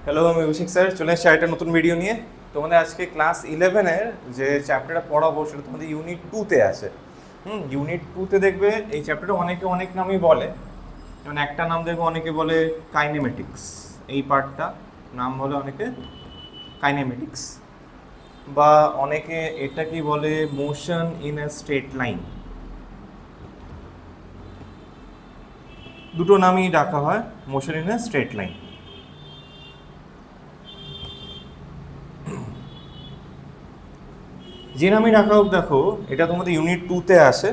Hello, আমি অভিষেক sir চলে এসেছি একটা নতুন ভিডিও নিয়ে। তোমাদের আজকে ক্লাস 11-এর যে চ্যাপ্টারটা পড়াবো সেটা তোমাদের ইউনিট 2-তে আছে। ইউনিট 2-তে দেখবে এই চ্যাপ্টারটা অনেকে অনেক নামই বলে। যেমন একটা নাম দেখবে অনেকে বলে কাইনেমেটিক্স, এই পার্টটা নাম বলে অনেকে কাইনেমেটিক্স, বা অনেকে এটাকে বলে motion in a straight line. দুটো নামই ডাকা হয় motion in a straight line. যে নামই রাখা হোক, দেখো এটা তোমাদের ইউনিট 2-তে আসে।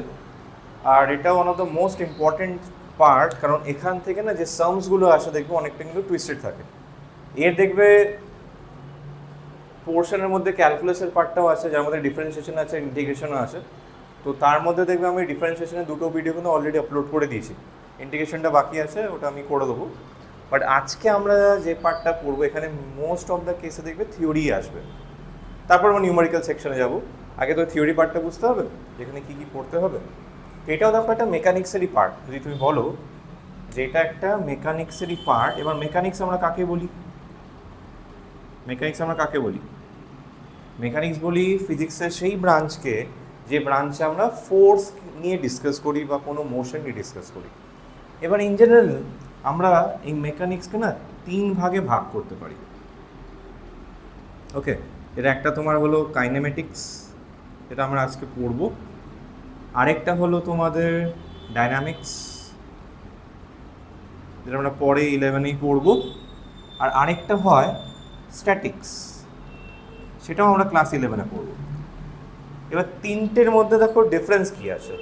আর এটা one of the most important part, কারণ এখান থেকে না যে সামসগুলো আসে দেখবে অনেকটা কিন্তু টুইস্টেড থাকে। এর দেখবে পোর্শনের মধ্যে ক্যালকুলাসের পার্টটাও আছে, যার মধ্যে ডিফারেন্সিয়েশন আছে, ইন্টিগ্রেশনও আছে। তো তার মধ্যে দেখবে আমি ডিফারেন্সিয়েশনের দুটো ভিডিও কিন্তু অলরেডি আপলোড করে দিয়েছি। ইন্টিগ্রেশনটা বাকি আছে, ওটা আমি করে দেবো। বাট আজকে আমরা যে পার্টটা পড়বো এখানে মোস্ট অফ দ্য কেসে দেখবে থিওরি আসবে, তারপর আমরা নিউমেরিক্যাল সেকশনে যাব। আগে তো থিওরি পার্টটা বুঝতে হবে, যেখানে কী কী পড়তে হবে। এটাও দেখো একটা মেকানিক্সেরই পার্ট। যদি তুমি বলো যে এটা একটা মেকানিক্সেরই পার্ট, এবার মেকানিক্স আমরা কাকে বলি? মেকানিক্স বলি ফিজিক্সের সেই ব্রাঞ্চকে যে ব্রাঞ্চে আমরা ফোর্স নিয়ে ডিসকাস করি বা কোনো মোশন নিয়ে ডিসকাস করি। এবার ইন জেনারেল আমরা এই মেকানিক্সকে না 3 ভাগে ভাগ করতে পারি। ওকে, এটা একটা তোমার হলো কাইনেমেটিক্স, এটা আমরা আজকে পড়বো। আরেকটা হলো তোমাদের ডাইনামিক্স, যেটা আমরা পরে 11-এই পড়বো। আর আরেকটা হয় স্ট্যাটিক্স, সেটাও আমরা ক্লাস 11-এ পড়বো। এবার তিনটের মধ্যে দেখো ডিফারেন্স কী আছে।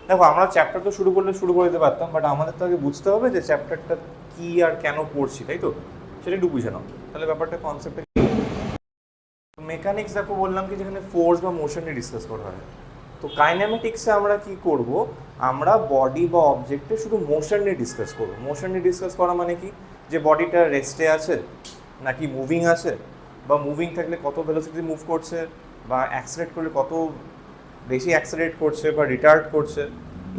দেখো আমরা চ্যাপ্টার তো শুরু করে দিতে পারতাম, বাট আমাদের তো আগে বুঝতে হবে যে চ্যাপ্টারটা কী আর কেন পড়ছি, তাই তো? সেটা একটু বুঝে নাও, তাহলে ব্যাপারটা কনসেপ্টটা। মেকানিক্স দেখো বললাম কি, যেখানে ফোর্স বা মোশন নিয়ে ডিসকাস করা হয়। তো কাইনেমেটিক্সে আমরা কি করব, আমরা বডি বা অবজেক্টে শুধু মোশন নিয়ে ডিসকাস করব। মোশন নিয়ে ডিসকাস করা মানে কি, যে বডিটা রেস্টে আছে নাকি মুভিং আছে, বা মুভিং থাকলে কত ভেলোসিটি মুভ করছে, বা অ্যাক্সিলারেট করলে কত বেশি অ্যাক্সিলারেট করছে বা রিটার্ড করছে,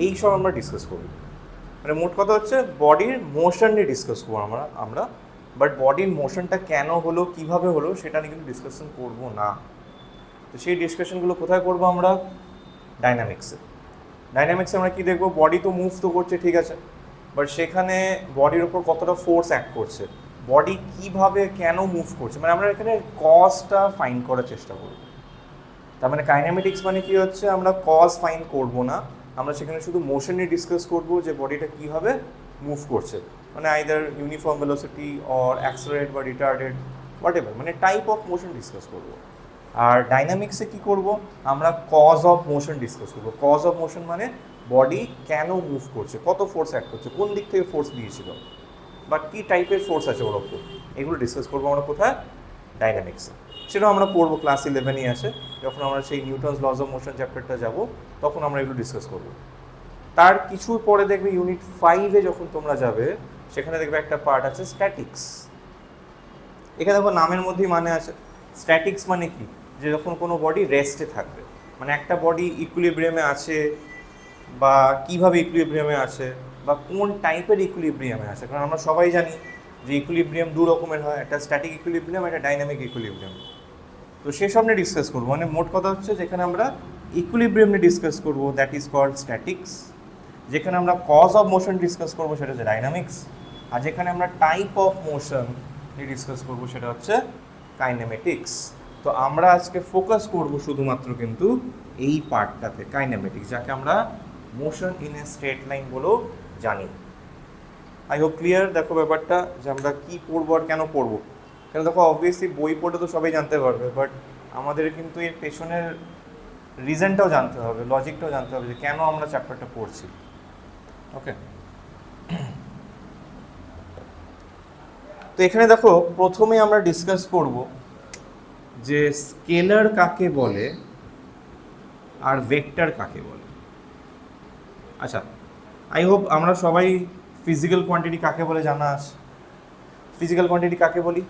এই সব আমরা ডিসকাস করব। মানে মোট কথা হচ্ছে বডির মোশন নিয়ে ডিসকাস করবো আমরা বাট বডির মোশনটা কেন হলো, কিভাবে হলো, সেটা নিয়ে কিন্তু ডিসকাশন করবো না। তো সেই ডিসকাশনগুলো কোথায় করবো আমরা? ডাইনামিক্সে আমরা কি দেখবো, বডি তো মুভ তো করছে, ঠিক আছে, বাট সেখানে বডির ওপর কতটা ফোর্স অ্যাক্ট করছে, বডি কিভাবে কেন মুভ করছে, মানে আমরা এখানে কজটা ফাইন্ড করার চেষ্টা করব। তার মানে কাইনেমেটিক্স মানে কি হচ্ছে, আমরা কজ ফাইন্ড করব না, আমরা সেখানে শুধু মোশন নিয়ে ডিসকাস করবো, যে বডিটা কীভাবে মুভ করছে, মানে either uniform velocity or accelerate বা রিটার্ডেড, হোয়াট এভার, মানে টাইপ অফ মোশন ডিসকাস করবো। আর ডাইনামিক্সে কি করব, আমরা কজ অফ মোশন ডিসকাস করবো। কজ অফ মোশন মানে বডি কেন মুভ করছে, কত ফোর্স অ্যাক্ট করছে, কোন দিক থেকে ফোর্স দিয়েছিল, বা কী টাইপের ফোর্স আছে ওর ওপর, এগুলো ডিসকাস করবো আমরা কোথায়? ডাইনামিক্সে। সেটাও আমরা পড়বো ক্লাস 11-ই আসে, যখন আমরা সেই নিউটনস লজ অফ মোশন চ্যাপ্টারটা যাব, তখন আমরা এগুলো ডিসকাস করবো। তার কিছু পরে দেখবে ইউনিট 5-এ যখন তোমরা যাবে, সেখানে দেখবে একটা পার্ট আছে স্ট্যাটিক্স। এখানে দেখো নামের মধ্যেই মানে আছে। স্ট্যাটিক্স মানে কি, যে যখন কোনো বডি রেস্টে থাকবে, মানে একটা বডি ইকুইলিব্রিয়ামে আছে, বা কীভাবে ইকুইলিব্রিয়ামে আছে, বা কোন টাইপের ইকুইলিব্রিয়ামে আছে। কারণ আমরা সবাই জানি যে ইকুইলিব্রিয়াম দু রকমের হয়, একটা স্ট্যাটিক ইকুইলিব্রিয়াম, একটা ডাইনামিক ইকুইলিব্রিয়াম। তো সেসব নিয়ে ডিসকাস করবো, মানে মোট কথা হচ্ছে যেখানে আমরা ইকুইলিব্রিয়াম নিয়ে ডিসকাস করবো, দ্যাট ইজ কল্ড স্ট্যাটিক্স। যেখানে আমরা কজ অফ মোশন ডিসকাস করবো, সেটা হচ্ছে ডাইনামিক্স। আর যেখানে আমরা টাইপ অফ মোশন নিয়ে ডিসকাস করবো, সেটা হচ্ছে কাইনেমেটিক্স। তো আমরা আজকে ফোকাস করব শুধুমাত্র কিন্তু এই পার্টটাতে, কাইনেমেটিক্স, যাকে আমরা motion in a straight line বলেও জানি। I hope clear. দেখো ব্যাপারটা যে আমরা কী পড়বো আর কেন পড়বো, কেন দেখো অবভিয়াসলি বই পড়ে তো সবাই জানতে পারবে, বাট আমাদের কিন্তু এর পেছনের রিজনটাও জানতে হবে, লজিকটাও জানতে হবে, যে কেন আমরা চ্যাপ্টারটা পড়ছি। ওকে, তো এখানে দেখো প্রথমে আমরা ডিসকাস করব যে স্কেলার কাকে বলে আর ভেক্টর কাকে বলে। আচ্ছা, আই হোপ আমরা সবাই ফিজিক্যাল কোয়ান্টিটি কাকে বলে জানা আছে। ফিজিক্যাল কোয়ান্টিটি কাকে বলি,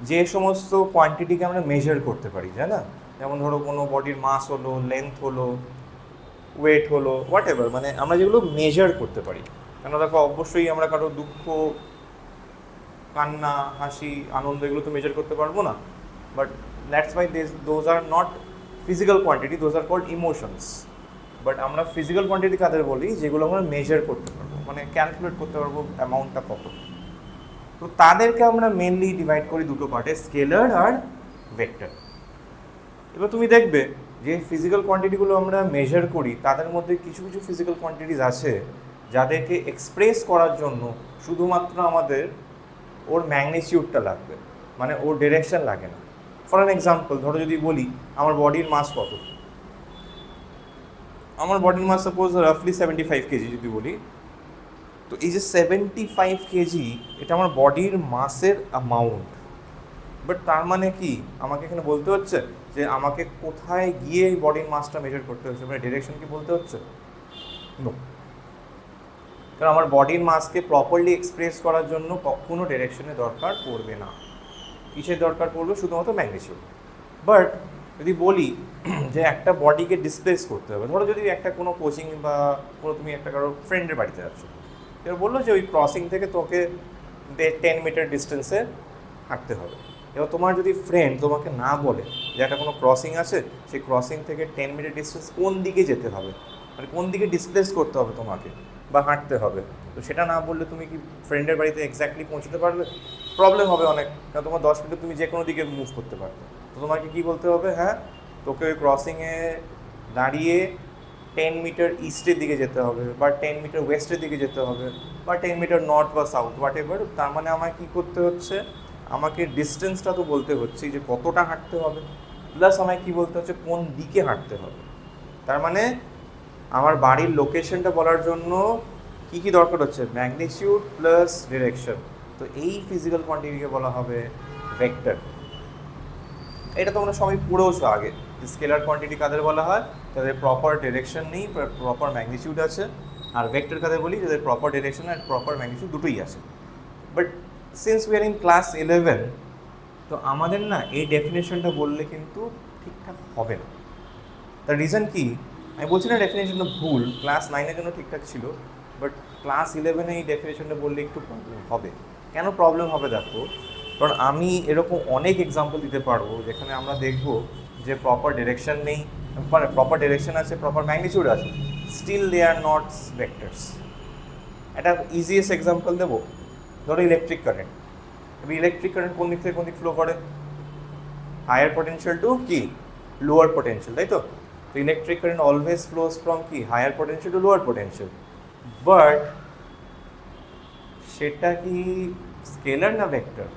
যে সমস্ত কোয়ান্টিটিকে আমরা মেজার করতে পারি, তাই না? যেমন ধরো কোনো বডির মাস হলো, লেন্থ হলো, ওয়েট হলো, হোয়াট এভার, মানে আমরা যেগুলো মেজার করতে পারি। কেন দেখো অবশ্যই আমরা কারো দুঃখ কান্না, হাসি, আনন্দ এগুলো তো মেজার করতে পারবো না, but that's why those are not physical quantity, those are called emotions. But আমরা ফিজিক্যাল কোয়ান্টিটি কাদের বলি, যেগুলো আমরা মেজার করতে পারবো, মানে ক্যালকুলেট করতে পারবো অ্যামাউন্টটা কত। তো তাদেরকে আমরা মেনলি ডিভাইড করি দুটো পার্টে, স্কেলার আর ভেক্টর। এবার তুমি দেখবে যে ফিজিক্যাল কোয়ান্টিটিগুলো আমরা মেজার করি তাদের মধ্যে কিছু কিছু ফিজিক্যাল কোয়ান্টিটিস আছে যাদেরকে এক্সপ্রেস করার জন্য শুধুমাত্র আমাদের ওর ম্যাগনিটিউডটা লাগবে, মানে ওর ডিরেকশন লাগে না। ফর অ্যান এক্সাম্পল, ধরো যদি বলি আমার বডির মাস কত, আমার বডির মাস সাপোজ রাফলি 75 কেজি যদি বলি, তো এই যে 75 কেজি এটা আমার বডির মাসের অ্যামাউন্ট। বাট তার মানে কি আমাকে এখানে বলতে হচ্ছে যে আমাকে কোথায় গিয়ে এই বডির মাসটা মেজার করতে হচ্ছে, মানে ডিরেকশন কি বলতে হচ্ছে? নো, কারণ আমার বডির মাসকে প্রপারলি এক্সপ্রেস করার জন্য কখনো ডিরেকশনের দরকার পড়বে না। কিসের দরকার পড়বে? শুধুমাত্র ম্যাগনিটিউড। বাট যদি বলি যে একটা বডিকে ডিসপ্লেস করতে হবে, ধরো যদি একটা কোনো কোচিং বা কোনো তুমি একটা কারো ফ্রেন্ডের বাড়িতে যাচ্ছ, এবার বললো যে ওই ক্রসিং থেকে তোকে 10 মিটার ডিস্টেন্সে হাঁটতে হবে। এবার তোমার যদি ফ্রেন্ড তোমাকে না বলে যে একটা কোনো ক্রসিং আছে, সেই ক্রসিং থেকে 10 মিটার ডিস্টেন্স কোন দিকে যেতে হবে, মানে কোন দিকে ডিসপ্লেস করতে হবে তোমাকে বা হাঁটতে হবে, তো সেটা না বললে তুমি কি ফ্রেন্ডের বাড়িতে এক্স্যাক্টলি পৌঁছতে পারবে? প্রবলেম হবে অনেক, কারণ তোমার 10 মিনিটে তুমি যে কোনো দিকে মুভ করতে পারবে। তো তোমাকে কী বলতে হবে? হ্যাঁ, তোকে ওই ক্রসিংয়ে দাঁড়িয়ে 10 মিটার ইস্টের দিকে যেতে হবে, বা 10 মিটার ওয়েস্টের দিকে যেতে হবে, বা 10 মিটার নর্থ বা সাউথ, হোয়াট এভার। তার মানে আমায় কী করতে হচ্ছে? আমাকে ডিস্টেন্সটা তো বলতে হচ্ছে যে কতটা হাঁটতে হবে, প্লাস আমায় কী বলতে হচ্ছে কোন দিকে হাঁটতে হবে। তার মানে আমার বাড়ির লোকেশনটা বলার জন্য কী কী দরকার হচ্ছে? Magnitude plus direction. তো এই ফিজিক্যাল কোয়ান্টিটিকে বলা হবে ভেক্টর। এটা তোমরা সবাই পড়েওছো আগে। স্কেলার কোয়ান্টিটি কাদের বলা হয়? যাদের প্রপার ডিরেকশন নেই, প্রপার ম্যাগনিটিউড আছে। আর ভেক্টর কাদের বলি? যাদের প্রপার ডিরেকশন আর প্রপার ম্যাগনিটিউড দুটোই আছে। But since we are in class 11, তো আমাদের না এই ডেফিনেশনটা বললে কিন্তু ঠিকঠাক হবে না। তার রিজন কি? আমি বলছি না ডেফিনেশনটা ভুল, ক্লাস 9-এর জন্য ঠিকঠাক ছিল, বাট ক্লাস 11-এ এই ডেফিনেশনটা বললে একটু প্রবলেম হবে। কেন প্রবলেম হবে দেখো, কারণ আমি এরকম অনেক এক্সাম্পল দিতে পারবো যেখানে আমরা দেখব যে প্রপার ডিরেকশন নেই, মানে প্রপার ডিরেকশন আছে, প্রপার ম্যাগনিটিউড আছে, still they are not vectors. একটা ইজিয়েস্ট এক্সাম্পল দেবো, ধরো ইলেকট্রিক কারেন্ট। এবার ইলেকট্রিক কারেন্ট কোন দিক থেকে কোন দিক ফ্লো করে? হায়ার পোটেনশিয়াল টু কি লোয়ার পোটেনশিয়াল, তাই তো? তো electric current always flows from কি higher potential to lower potential. But সেটা কি স্কেলার না ভেক্টর?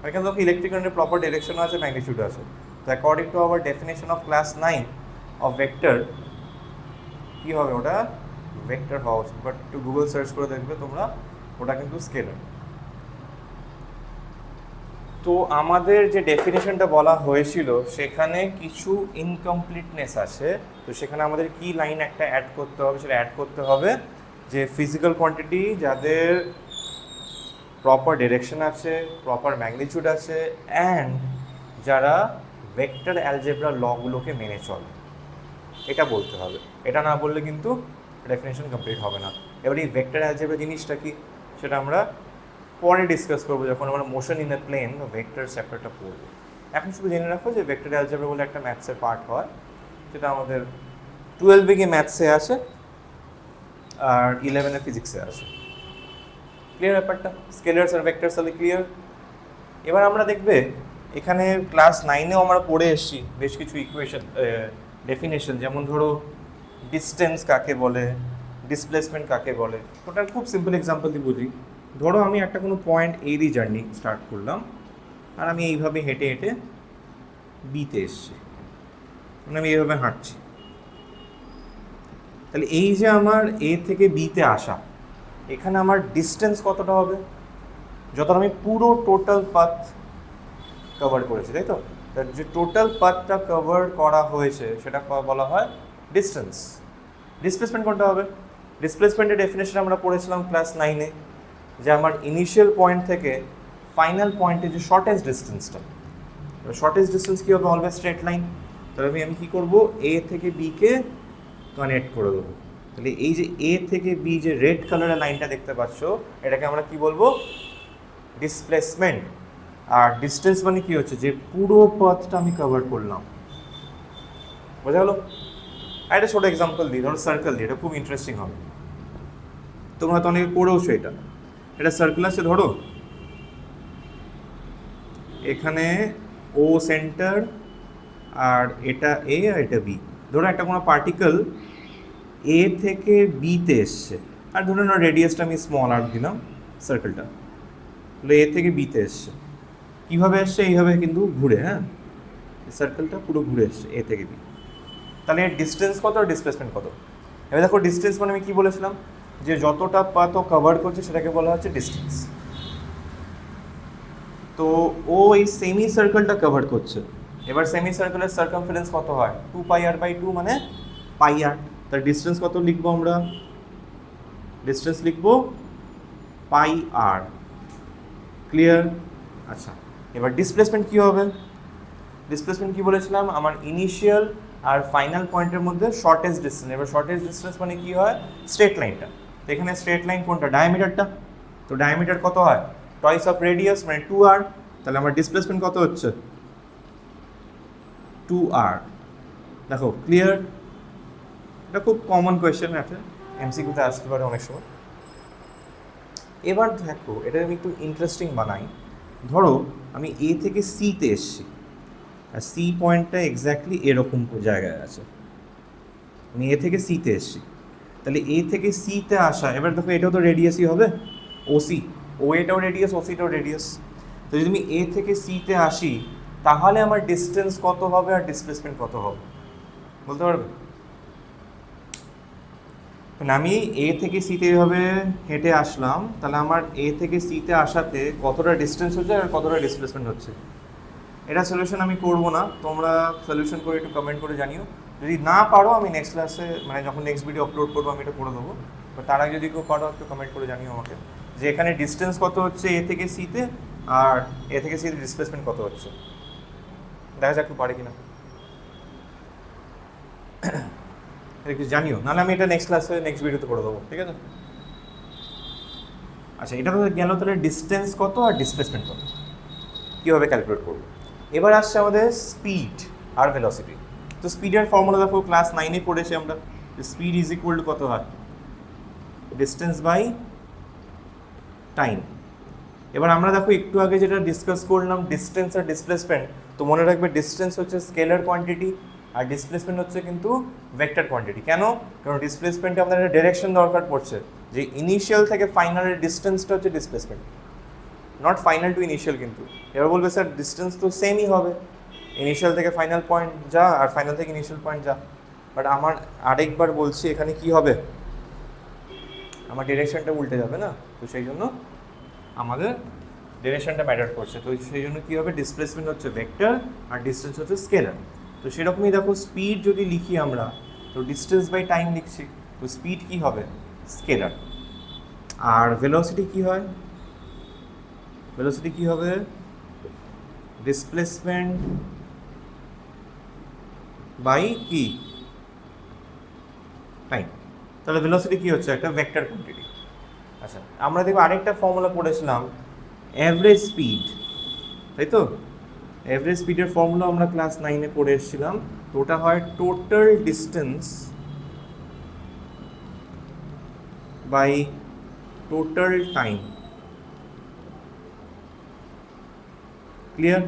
এখানে তো ইলেকট্রিক কারেন্টের প্রপার ডিরেকশন আছে, ম্যাগনিটিউড আছে। তো according to our definition of class 9 of vector, কী হবে? ওটা ভেক্টর হওয়া উচিত। বাট একটু গুগল সার্চ করে দেখবে তোমরা, ওটা কিন্তু স্কেলার। তো আমাদের যে ডেফিনেশনটা বলা হয়েছিল সেখানে কিছু ইনকমপ্লিটনেস আছে। তো সেখানে আমাদের কি লাইন একটা অ্যাড করতে হবে? সেটা অ্যাড করতে হবে যে ফিজিক্যাল কোয়ান্টিটি যাদের প্রপার ডিরেকশন আছে, প্রপার ম্যাগনিটিউড আছে, অ্যান্ড যারা ভেক্টর অ্যালজেব্রা লগুলোকে মেনে চলে, এটা বলতে হবে। এটা না বললে কিন্তু ডেফিনেশন কমপ্লিট হবে না। এবার এই ভেক্টর অ্যালজেব্রা জিনিসটা কি, সেটা আমরা পরে ডিসকাস করবো যখন আমরা মোশন ইন এ প্লেন বা ভেক্টর চ্যাপ্টারটা পড়বো। এখন শুধু জেনে রাখো যে ভেক্টর অ্যালজেব্রা বলে একটা ম্যাথসের পার্ট হয়, যেটা আমাদের 12 গিয়ে ম্যাথসে আছে আর 11 ফিজিক্সে আছে। ক্লিয়ার ব্যাপারটা? স্কেলার্স আর ভেক্টরস তাহলে ক্লিয়ার। এবার আমরা দেখবে এখানে ক্লাস 9-এও আমরা পড়ে এসেছি বেশ কিছু ইকুয়েশন, ডেফিনেশন, যেমন ধরো ডিস্টেন্স কাকে বলে, ডিসপ্লেসমেন্ট কাকে বলে। ওটার খুব সিম্পল এক্সাম্পল দিয়ে বুঝি। ধরো আমি একটা কোনো পয়েন্ট এ দিয়ে জার্নি স্টার্ট করলাম, আর আমি এইভাবে হেঁটে হেঁটে বিতে এসছি, মানে আমি এইভাবে হাঁটছি। তাহলে এই যে আমার এ থেকে বিতে আসা, এখানে আমার ডিস্টেন্স কতটা হবে? যত আমি পুরো টোটাল পাথ কভার করেছি, তাই তো? তার যে টোটাল পাথটা কভার করা হয়েছে সেটা বলা হয় ডিস্টেন্স। ডিসপ্লেসমেন্ট কোনটা হবে? ডিসপ্লেসমেন্টের ডেফিনেশন আমরা পড়েছিলাম ক্লাস 9-এ, যে আমার ইনিশিয়াল পয়েন্ট থেকে ফাইনাল পয়েন্টে যে শর্টেস্ট ডিস্টেন্সটা, শর্টেস্ট ডিস্টেন্স কী হবে? Always straight line. তাহলে আমি কী করবো? এ থেকে বিকে কানেক্ট করে দেবো। তাহলে এই যে এ থেকে বি যে রেড কালারের লাইনটা দেখতে পাচ্ছ, এটাকে আমরা কি বলবো? ডিসপ্লেসমেন্ট, আর ডিস্টেন্স মানে কি হচ্ছে যে পুরো পথটা আমি কভার করলাম। বোঝা গেল? একটা ছোটো এক্সাম্পল দিই, ধরো সার্কেল দিই, এটা খুব ইন্টারেস্টিং হবে, তোমরা তো অনেকে পড়েওছো। এটা সার্কেল আছে, ধরো এখানে ও সেন্টার, আর এটা এ আর এটা বি। ধরো একটা কোনো পার্টিকেল এ থেকে বিতে এসছে, আর ধরো না রেডিয়াসটা আমি স্মল আর দিলাম সার্কেলটা, তাহলে এ থেকে বিতে এসছে। কীভাবে এসছে? এইভাবে কিন্তু ঘুরে, হ্যাঁ, সার্কেলটা পুরো ঘুরে এসছে এ থেকে বি। তাহলে এর ডিস্টেন্স কত আর ডিসপ্লেসমেন্ট কত? এবার দেখো ডিস্টেন্স মানে আমি কী বলেছিলাম, যে যতটা পাথ ও কভার করছে সেটাকে বলা হচ্ছে ডিস্টেন্স। তো ও এই সেমি সার্কেলটা কভার করছে। এবার সেমি সার্কেলের সার্কামফারেন্স কত হয়? 2πr/2 মানে πr। তার ডিস্টেন্স কত লিখবো আমরা? ডিস্টেন্স লিখবো πr। ক্লিয়ার? আচ্ছা, এবার ডিসপ্লেসমেন্ট কী হবে? ডিসপ্লেসমেন্ট কী বলেছিলাম? আমার ইনিশিয়াল আর ফাইনাল পয়েন্টের মধ্যে শর্টেস্ট ডিস্টেন্স। এবার শর্টেস্ট ডিস্টেন্স মানে কী হয়? স্ট্রেট লাইনটা। তো এখানে স্ট্রেট লাইন কোনটা? ডায়ামিটারটা। তো ডায়ামিটার কত হয়? টয়েস অফ রেডিয়াস মানে 2r। তাহলে আমার ডিসপ্লেসমেন্ট কত হচ্ছে? 2r। দেখো ক্লিয়ার? এটা খুব কমন কোয়েশ্চেন, একটা এমসিকিউতে আসতে পারে অনেক সময়। এবার দেখো এটা আমি একটু ইন্টারেস্টিং বানাই। ধরো আমি এ থেকে সিতে এসছি, আর সি পয়েন্টটা এক্স্যাক্টলি এরকম জায়গায় আছে। আমি এ থেকে সিতে এসছি, তাহলে এ থেকে সিতে আসা, এবার দেখো এটাও তো রেডিয়াসই হবে, ওসি। ও এটাও রেডিয়াস, ওসিটাও রেডিয়াস। তো যদি আমি এ থেকে সিতে আসি, তাহলে আমার ডিস্টেন্স কত হবে আর ডিসপ্লেসমেন্ট কত হবে বলতে পারবে? মানে আমি এ থেকে সিতে এইভাবে হেঁটে আসলাম, তাহলে আমার এ থেকে সিতে আসাতে কতটা ডিস্টেন্স হচ্ছে আর কতটা ডিসপ্লেসমেন্ট হচ্ছে। এটা সলিউশন আমি করবো না, তোমরা সলিউশন করে একটু কমেন্ট করে জানিও। যদি না পারো আমি নেক্সট ক্লাসে, মানে যখন নেক্সট ভিডিও আপলোড করবো আমি এটা করে দেবো। তো তার আগে যদি কেউ পারো একটু কমেন্ট করে জানিও আমাকে, যে এখানে ডিস্টেন্স কত হচ্ছে এ থেকে সিতে, আর এ থেকে সিতে ডিসপ্লেসমেন্ট কত হচ্ছে। দেখা যাক একটু পারে কিনা, একটু জানিও, নাহলে আমি এটা নেক্সট ক্লাসে নেক্সট ভিডিওতে করে দেবো, ঠিক আছে? আচ্ছা, এটা তো গেল তাহলে ডিস্টেন্স কত আর ডিসপ্লেসমেন্ট কত, কীভাবে ক্যালকুলেট করবো। এবার আসছে আমাদের স্পিড আর ভেলোসিটি। তো স্পিডের ফর্মুলা দেখো ক্লাস 9-এ পড়েছি আমরা, স্পিড ইজ ইকুয়াল টু কত হয়? Distance by time. এবার আমরা দেখো একটু আগে যেটা ডিসকাস করলাম ডিস্টেন্স আর ডিসপ্লেসমেন্ট, তো মনে রাখবে ডিস্টেন্স হচ্ছে স্কেলার কোয়ান্টিটি আর ডিসপ্লেসমেন্ট হচ্ছে কিন্তু ভেক্টর কোয়ান্টিটি। কেন? কারণ ডিসপ্লেসমেন্টে আমাদের একটা ডিরেকশন দরকার পড়ছে, যে ইনিশিয়াল থেকে ফাইনালের ডিস্টেন্সটা হচ্ছে displacement, not final to initial. কিন্তু এবার বলবে স্যার ডিস্টেন্স তো সেমই হবে, ইনিশিয়াল থেকে ফাইনাল পয়েন্ট যা আর ফাইনাল থেকে ইনিশিয়াল পয়েন্ট যা। বাট আমার আরেকবার বলছি, এখানে কি হবে? আমার ডিরেকশনটা উল্টে যাবে না, তো সেই জন্য আমাদের ডিরেকশনটা ম্যাটার করছে। তো সেই জন্য কী হবে? ডিসপ্লেসমেন্ট হচ্ছে ভেক্টর আর ডিস্টেন্স হচ্ছে স্কেলার। তো সেরকমই দেখো স্পিড যদি লিখি আমরা, তো ডিস্টেন্স বাই টাইম লিখছি, তো স্পিড কী হবে? স্কেলার। আর ভেলোসিটি কী হয়? ভেলোসিটি কী হবে? ডিসপ্লেসমেন্ট বাই কি? টাইম। তাহলে ভেলোসিটি কী হচ্ছে? একটা ভেক্টর কোয়ান্টিটি। আচ্ছা, আমরা দেখবো আরেকটা ফর্মুলা পড়েছিলাম, অ্যাভারেজ স্পিড, তাই তো? অ্যাভারেজ স্পিডের ফর্মুলা আমরা ক্লাস 9-এ পড়ে এসেছিলাম। তো ওটা হয় total distance by total time. Clear?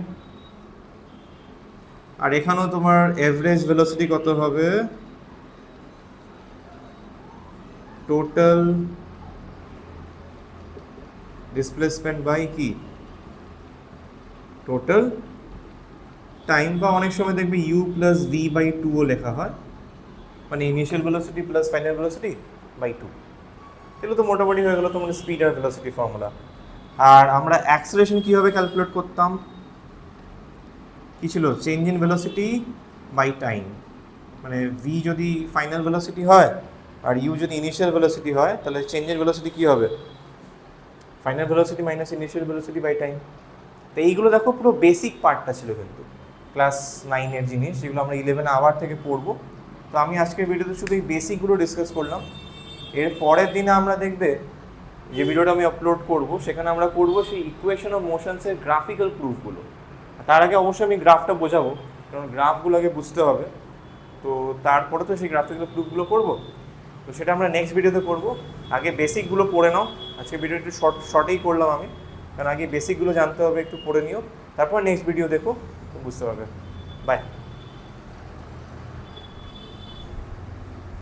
আর এখানেও তোমার অ্যাভারেজ ভেলোসিটি কত হবে? টোটাল ডিসপ্লেসমেন্ট বাই কি? Total time. বা অনেক সময় দেখবে ইউ প্লাস ভি বাই 2ও লেখা হয়, মানে initial velocity plus final velocity by 2। এগুলো তো মোটামুটি হয়ে গেলো তোমার স্পিড আর ভেলোসিটি ফর্মুলা। আর আমরা অ্যাক্সেলারেশন কীভাবে ক্যালকুলেট করতাম? কী ছিল? Change in velocity by time. মানে ভি যদি ফাইনাল ভেলোসিটি হয় আর ইউ যদি ইনিশিয়াল ভেলোসিটি হয়, তাহলে চেঞ্জের ভেলোসিটি কী হবে? Final velocity minus initial velocity by time. তো এইগুলো দেখো পুরো বেসিক পার্টটা ছিল কিন্তু ক্লাস 9-এর জিনিস, যেগুলো আমরা 11 আওয়ার থেকে পড়বো। তো আমি আজকের ভিডিওতে শুধু এই বেসিকগুলো ডিসকাস করলাম। এর পরের দিনে আমরা দেখবে যে ভিডিওটা আমি আপলোড করব সেখানে আমরা করব সেই ইকুয়েশন অফ মোশনসের গ্রাফিক্যাল প্রুফগুলো। তার আগে অবশ্যই আমি গ্রাফটা বোঝাবো, কারণ গ্রাফগুলো আগে বুঝতে হবে, তো তারপরে তো সেই গ্রাফিক্যাল প্রুফগুলো করবো। তো সেটা আমরা নেক্সট ভিডিওতে করব। আগে বেসিকগুলো পড়ে নাও। আজকে ভিডিও একটু শর্টেই করলাম আমি, কারণ আগে বেসিকগুলো জানতে হবে, একটু পড়ে নিও, তারপর নেক্সট ভিডিও দেখো, তো বুঝতে পারবে। বাই।